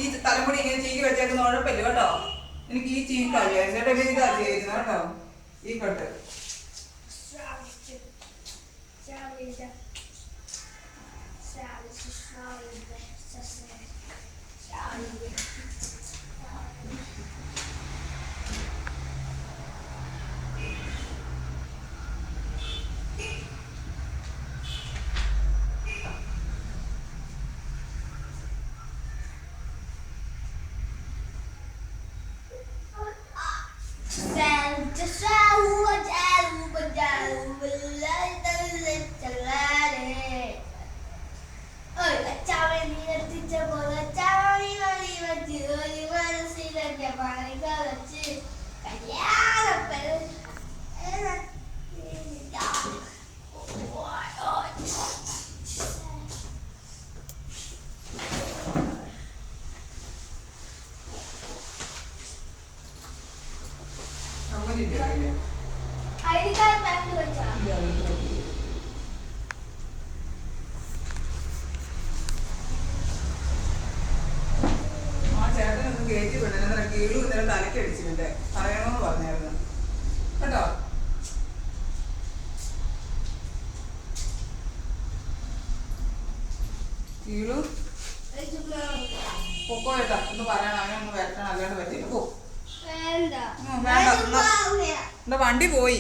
ഈ തലമുടി ഇങ്ങനെ ചീകി വെച്ചേക്കുന്ന കുഴപ്പമില്ല കേട്ടോ. എനിക്ക് ഈ ചീക്കാവില്ല എന്നിട്ട് ഇതാ ചെയ്യുന്നത് കേട്ടോ. ഈ കട്ട് കയറ്റി വിടണം. കീഴ് ഇന്നലെ തലയ്ക്ക് അടിച്ചിട്ടുണ്ട്, പറയണമെന്ന് പറഞ്ഞായിരുന്നു കേട്ടോ. കീഴു പൊക്കോ കേട്ടോ, ഒന്ന് പറയണം, അവനൊന്ന് വരട്ടണം, അല്ലാണ്ട് പറ്റില്ല. പോ, വേണ്ട, എന്താ വണ്ടി പോയി.